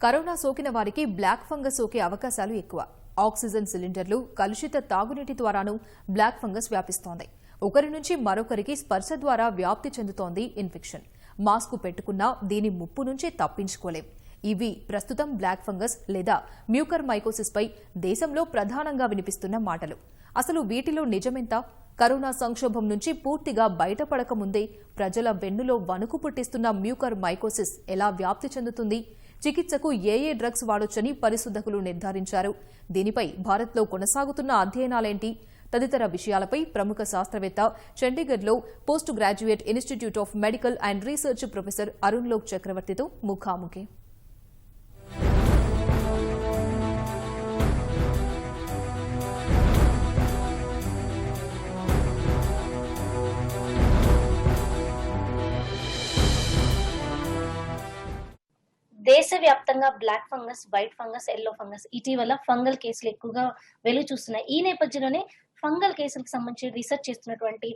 Corona సోకిన వారికి black fungus సోకే అవకాశాలు ఎక్కువ. ఆక్సిజన్ సిలిండర్లు, కలుషిత తాగునీటి ద్వారాను బ్లాక్ ఫంగస్ వ్యాపిస్తోంది. ఒకరి నుంచి మరొకరికి స్పర్శ ద్వారా వ్యాప్తి చెందుతోంది ఇన్ఫెక్షన్. మాస్కు పెట్టుకున్నా దీని ముప్పు నుంచి తప్పించుకోలేం. ఇవి ప్రస్తుతం బ్లాక్ ఫంగస్ లేదా మ్యూకర్ మైకోసిస్ పై దేశంలో ప్రధానంగా వినిపిస్తున్న మాటలు. అసలు వీటిలో నిజమెంత? కరోనా సంక్షోభం నుంచి పూర్తిగా బయటపడకముందే ప్రజల వెన్నులో వణుకు పుట్టిస్తున్న మ్యూకర్ మైకోసిస్ ఎలా వ్యాప్తి చెందుతుంది? చికిత్సకు ఏ డ్రగ్స్ వాడొచ్చని పరిశోధకులు నిర్ధారించారు? దీనిపై భారత్లో కొనసాగుతున్న అధ్యయనాలేంటి? తదితర విషయాలపై ప్రముఖ శాస్త్రవేత్త, చండీగఢ్లో post graduate institute of medical and research professor Arun Lok చక్రవర్తితో ముఖాముఖి. దేశవ్యాప్తంగా black fungus, white fungus, yellow fungus ఇటీవల ఫంగల్ కేసులు ఎక్కువగా వెలుగు చూస్తున్నాయి. ఈ నేపథ్యంలోనే ఫంగల్ కేసులకు సంబంధించి రీసెర్చ్ చేస్తున్నటువంటి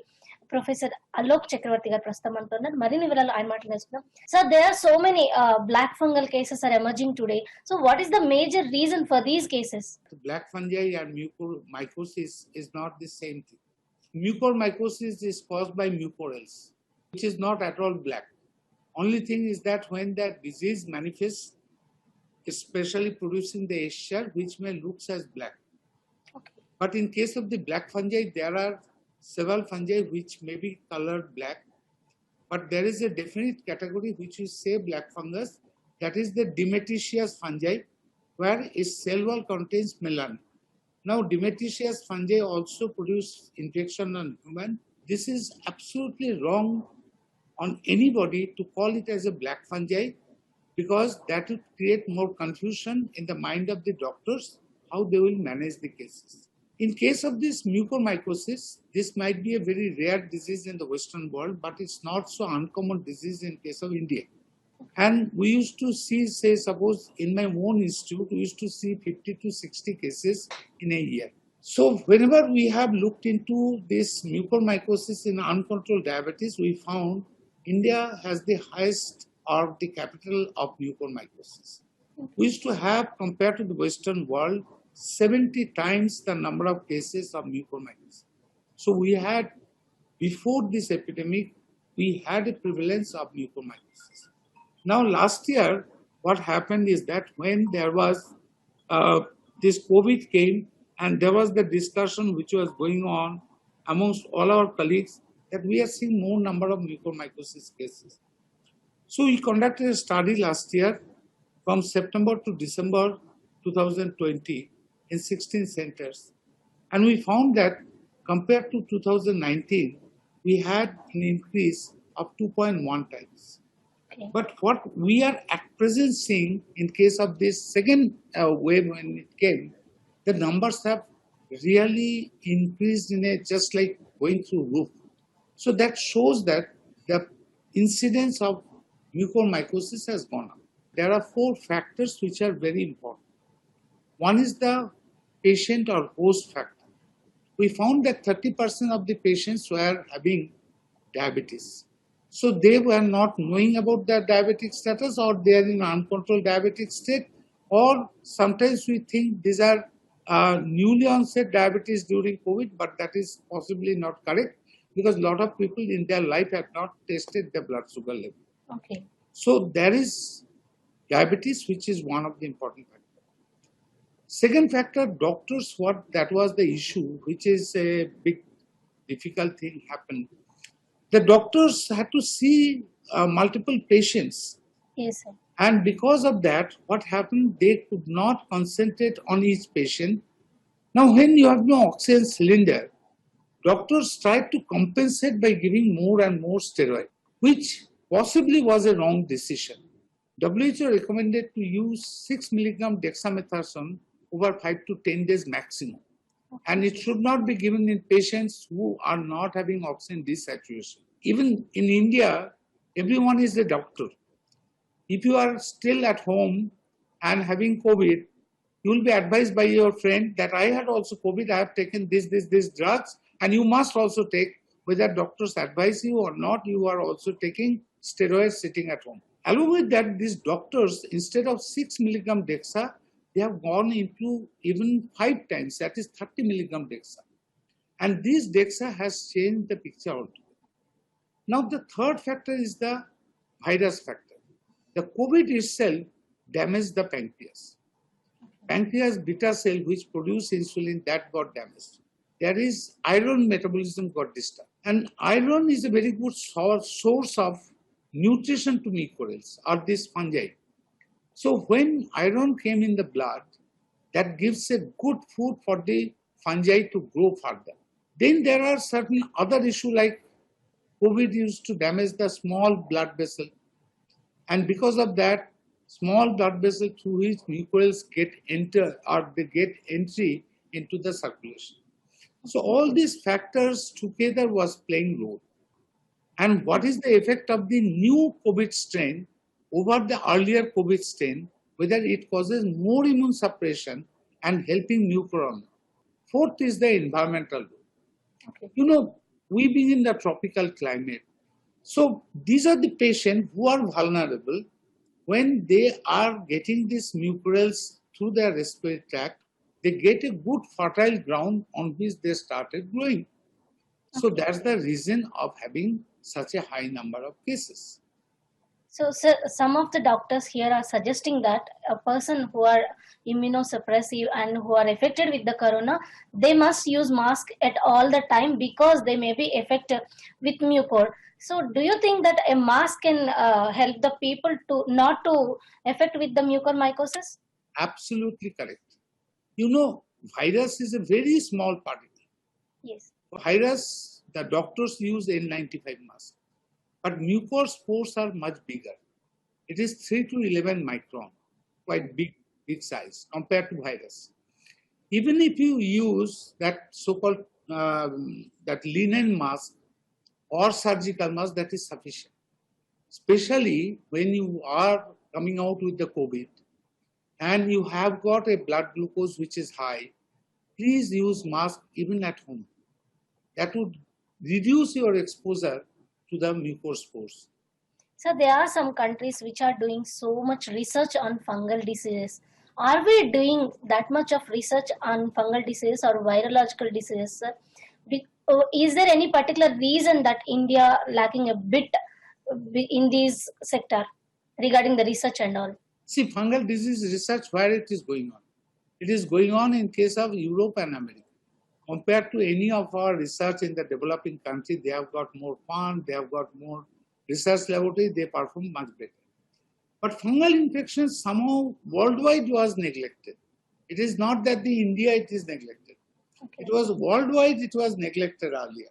ప్రొఫెసర్ అలోక్ చక్రవర్తి గారు ప్రస్తుతం అంటున్నారు. మరిన్ని వివరాలు ఆయన మాటలు తెలుసుకుందాం. Sir, there are so many black fungal cases are emerging today. So what is the major reason for these cases? Black fungi and mucormycosis is not the same thing. Mucormycosis is caused by mucorales, which is not at all black. Only thing is that when that disease manifests, especially producing the eschar, which may look as black. Okay. But in case of the black fungi, there are several fungi which may be colored black. But there is a definite category which we say black fungus, that is the Demetrius fungi, where its cell wall contains melanin. Now, Demetrius fungi also produce infection on human. This is absolutely wrong on anybody to call it as a black fungi, because that will create more confusion in the mind of the doctors how they will manage the cases. In case of this mucormycosis, this might be a very rare disease in the Western world, but it's not so uncommon disease in case of India. And we used to see, say, suppose in my own institute, we used to see 50 to 60 cases in a year. So whenever we have looked into this mucormycosis in uncontrolled diabetes, we found India has the highest or the capital of mucormycosis. We used to have, compared to the Western world, 70 times the number of cases of mucormycosis. So we had, before this epidemic, we had a prevalence of mucormycosis. Now last year, what happened is that when there was this COVID came, and there was the discussion which was going on amongst all our colleagues, that we are seeing more number of mucormycosis cases. So we conducted a study last year from September to December 2020 in 16 centers. And we found that compared to 2019, we had an increase of 2.1 times. Okay. But what we are at present seeing in case of this second wave when it came, the numbers have really increased in a just like going through roof. So that shows that the incidence of mucormycosis has gone up. There are 4 factors which are very important. One is the patient or host factor. We found that 30% of the patients were having diabetes. So they were not knowing about their diabetic status, or they are in uncontrolled diabetic state, or sometimes we think these are newly onset diabetes during COVID, but that is possibly not correct, because a lot of people in their life have not tested their blood sugar level. Okay. So there is diabetes, which is one of the important factors. Second factor, doctors, that was the issue, which is a big difficult thing happened. The doctors had to see multiple patients. Yes, sir. And because of that, what happened, they could not concentrate on each patient. Now, when you have no oxygen cylinder, doctors tried to compensate by giving more and more steroid, which possibly was a wrong decision. WHO recommended to use 6 milligram dexamethasone over 5 to 10 days maximum. Okay. And it should not be given in patients who are not having oxygen desaturation. Even in India, everyone is a doctor. If you are still at home and having COVID, you will be advised by your friend that I had also COVID, I have taken this drugs, and you must also take, whether doctors advise you or not, you are also taking steroids sitting at home. Along with that, these doctors, instead of 6 milligram Dexa, they have gone into even 5 times, that is 30 milligram Dexa. And this Dexa has changed the picture altogether. Now, the third factor is the virus factor. The COVID itself damaged the pancreas. Pancreas beta cell, which produce insulin, that got damaged. There is iron metabolism got disturbed. And iron is a very good source of nutrition to mucorales or these fungi. So when iron came in the blood, that gives a good food for the fungi to grow further. Then there are certain other issues like COVID used to damage the small blood vessel. And because of that, small blood vessel through which mucorales get entry into the circulation. So all these factors together was playing role. And what is the effect of the new COVID strain over the earlier COVID strain, whether it causes more immune suppression and helping mucorona. Fourth is the environmental role. Okay. You know, we being in the tropical climate, so these are the patients who are vulnerable when they are getting these mucorales through their respiratory tract. They get a good fertile ground on which they started growing. So that's the reason of having such a high number of cases. So, sir, some of the doctors here are suggesting that a person who are immunosuppressive and who are affected with the corona, they must use mask at all the time because they may be affected with mucor. So, do you think that a mask can help the people to not to affect with the mucormycosis? Absolutely correct. You know, virus is a very small particle. Yes. Virus, the doctors use N95 mask. But mucor spores are much bigger. It is 3 to 11 micron, quite big size compared to virus. Even if you use that so-called that linen mask or surgical mask, that is sufficient. Especially when you are coming out with the COVID and you have got a blood glucose which is high, please use mask even at home. That would reduce your exposure to the mucospores. So there are some countries which are doing so much research on fungal diseases. Are we doing that much of research on fungal disease or virological diseases? Is there any particular reason that India lacking a bit in this sector regarding the research and all? See, fungal disease research, where it is going on? It is going on in case of Europe and America. Compared to any of our research in the developing country, they have got more fund, they have got more research laboratory, they perform much better. But fungal infections somehow worldwide was neglected. It is not that the India it is neglected. Okay. It was worldwide, it was neglected earlier.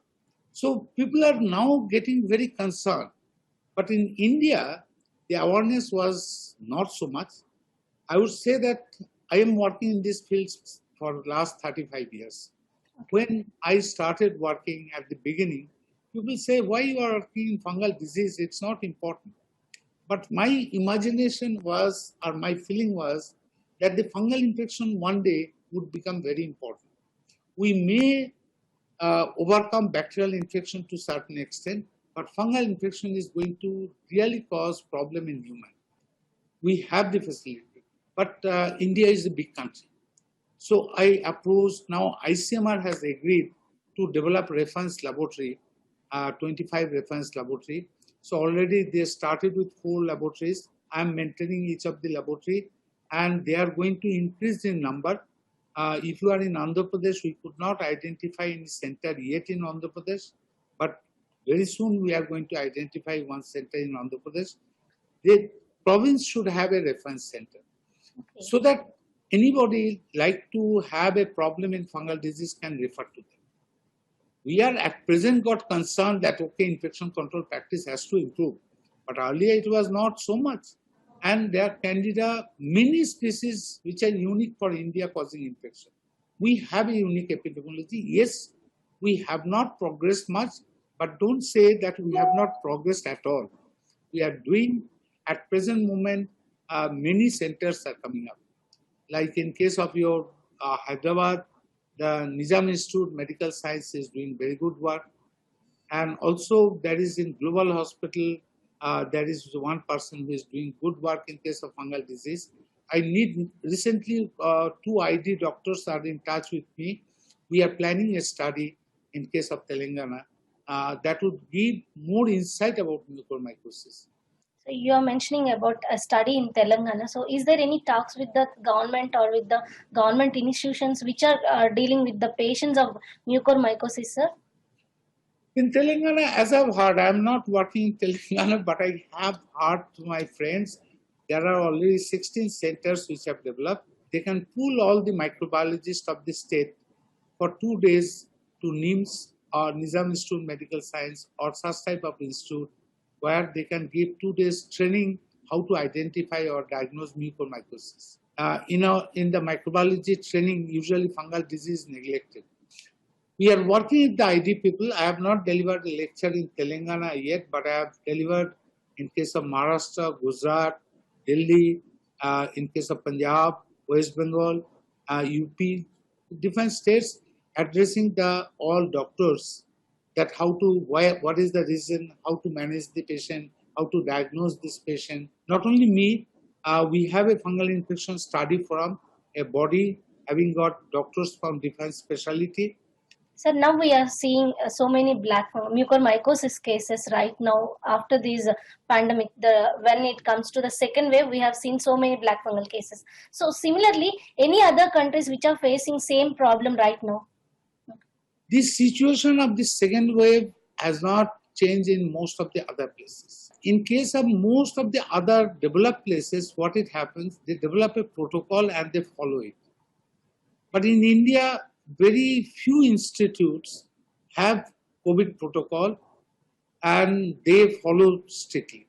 So people are now getting very concerned. But in India, the awareness was not so much. I would say that I am working in this field for the last 35 years. When I started working at the beginning, people say, why you are working in fungal disease? It's not important. But my imagination was, or my feeling was, that the fungal infection one day would become very important. We may overcome bacterial infection to a certain extent, but fungal infection is going to really cause problem in human. We have the facility, but India is a big country. So I approached, now ICMR has agreed to develop reference laboratory, 25 reference laboratory. So already they started with 4 laboratories. I'm maintaining each of the laboratory and they are going to increase in number. If you are in Andhra Pradesh, we could not identify any center yet in Andhra Pradesh, but very soon we are going to identify one center in Andhra Pradesh. The province should have a reference center. Okay. So that anybody like to have a problem in fungal disease can refer to them. We are at present got concerned that, okay, infection control practice has to improve. But earlier it was not so much. And there are candida, many species which are unique for India causing infection. We have a unique epidemiology. Yes, we have not progressed much, but don't say that we have not progressed at all. We are doing, at present moment, many centers are coming up. Like in case of your Hyderabad, the Nizam Institute Medical Science is doing very good work. And also there is in Global Hospital, There is one person who is doing good work in case of fungal disease. I need recently two ID doctors are in touch with me. We are planning a study in case of Telangana that would give more insight about mucormycosis. So you are mentioning about a study in Telangana. So is there any talks with the government or with the government institutions which are dealing with the patients of mucormycosis, sir? In Telangana, as I've heard, I'm not working in Telangana, but I have heard to my friends, there are already 16 centers which have developed. They can pool all the microbiologists of the state for 2 days to NIMS or Nizam Institute of Medical Science or such type of institute where they can give 2 days training how to identify or diagnose mucormycosis. In the microbiology training, usually fungal disease is neglected. We are working with the ID people. I have not delivered a lecture in Telangana yet, but I have delivered in case of Maharashtra, Gujarat, Delhi, in case of Punjab, West Bengal, UP, different states addressing the all doctors that what is the reason, how to manage the patient, how to diagnose this patient. Not only me, we have a fungal infection study from a body having got doctors from different specialty. So now we are seeing so many mucormycosis cases right now after this pandemic. When it comes to the second wave, we have seen so many black fungal cases. So similarly, any other countries which are facing same problem right now? This situation of the second wave has not changed in most of the other places. In case of most of the other developed places, what it happens, they develop a protocol and they follow it. But in India, very few institutes have COVID protocol and they follow strictly.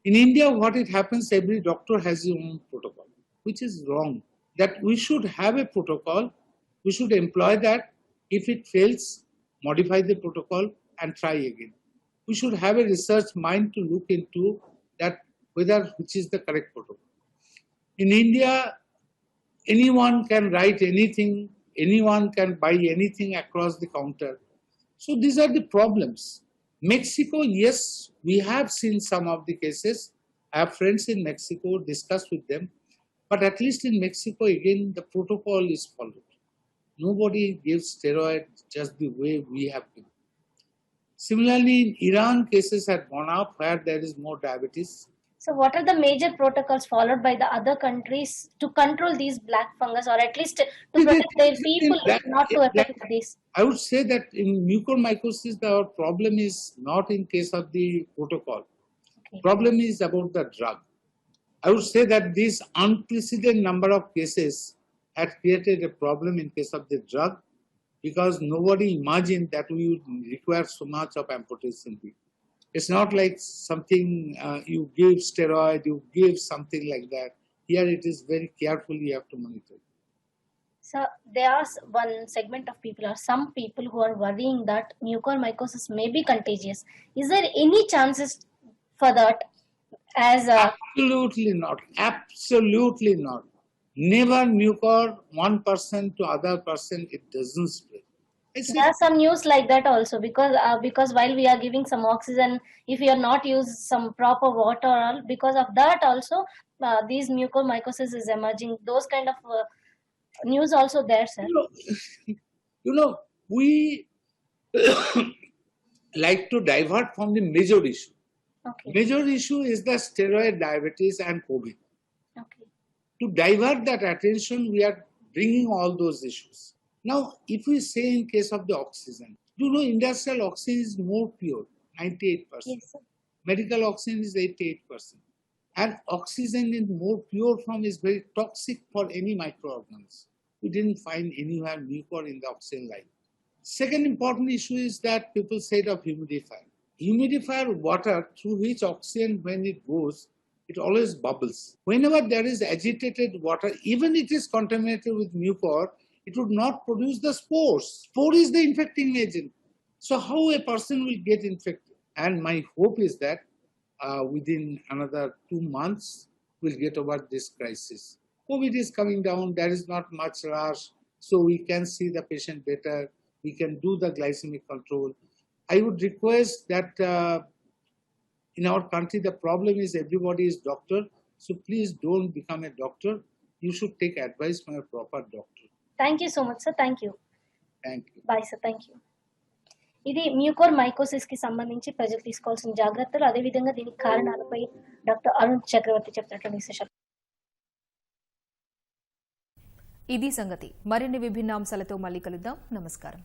In India, what it happens, every doctor has his own protocol, which is wrong. That we should have a protocol, we should employ that. If it fails, modify the protocol and try again. We should have a research mind to look into that which is the correct protocol. In India, anyone can write anything, anyone can buy anything across the counter. So these are the problems. Mexico, yes, we have seen some of the cases. I have friends in Mexico, discussed with them. But at least in Mexico, again, the protocol is followed. Nobody gives steroid just the way we have been. Similarly, in Iran, cases have gone up where there is more diabetes. So what are the major protocols followed by the other countries to control these black fungus, or at least to protect their people not to affect this? I would say that in mucormycosis, the problem is not in case of the protocol. Okay. Problem is about the drug. I would say that this unprecedented number of cases had created a problem in case of the drug because nobody imagined that we would require so much of amputation. It's not like something you give steroid, you give something like that. Here it is very carefully you have to monitor. So there are one segment of people or some people who are worrying that mucormycosis may be contagious. Is there any chances for that? Absolutely not. Absolutely not. Never mucor one person to other person, it doesn't spread. There are some news like that also because while we are giving some oxygen, if we are not use some proper water, because of that also these mucormycosis is emerging. Those kind of news also there, sir. We like to divert from the major issue. Okay. Major issue is the steroid, diabetes, and COVID. Okay. To divert that attention, we are bringing all those issues. Now, if we say in case of the oxygen, industrial oxygen is more pure, 98%. Yes, sir. Medical oxygen is 88%. And oxygen in more pure form is very toxic for any microorganism. We didn't find anywhere mucor in the oxygen line. Second important issue is that people said of humidifier. Humidifier water through which oxygen, when it goes, it always bubbles. Whenever there is agitated water, even it is contaminated with mucor, it would not produce the spores. Spore is the infecting agent. So how a person will get infected? And my hope is that within another 2 months, we'll get over this crisis. COVID is coming down. There is not much rush. So we can see the patient better. We can do the glycemic control. I would request that In our country, the problem is everybody is doctor. So please don't become a doctor. You should take advice from a proper doctor. Thank you so much sir. Thank you. Thank you. Bye sir. Thank you. ఇది mucormycosis కి సంబంధించి ప్రజలు తీసుకోవాల్సిన జాగ్రత్తలు, అదేవిధంగా దీనికి కారణాలపై doctor Arun చక్రవర్తి చెప్తున్నటువంటి విశేషాలు. ఇది సంగతి. మరిన్ని విభిన్న అంశాలతో మళ్ళీ కలుద్దాం. నమస్కారం.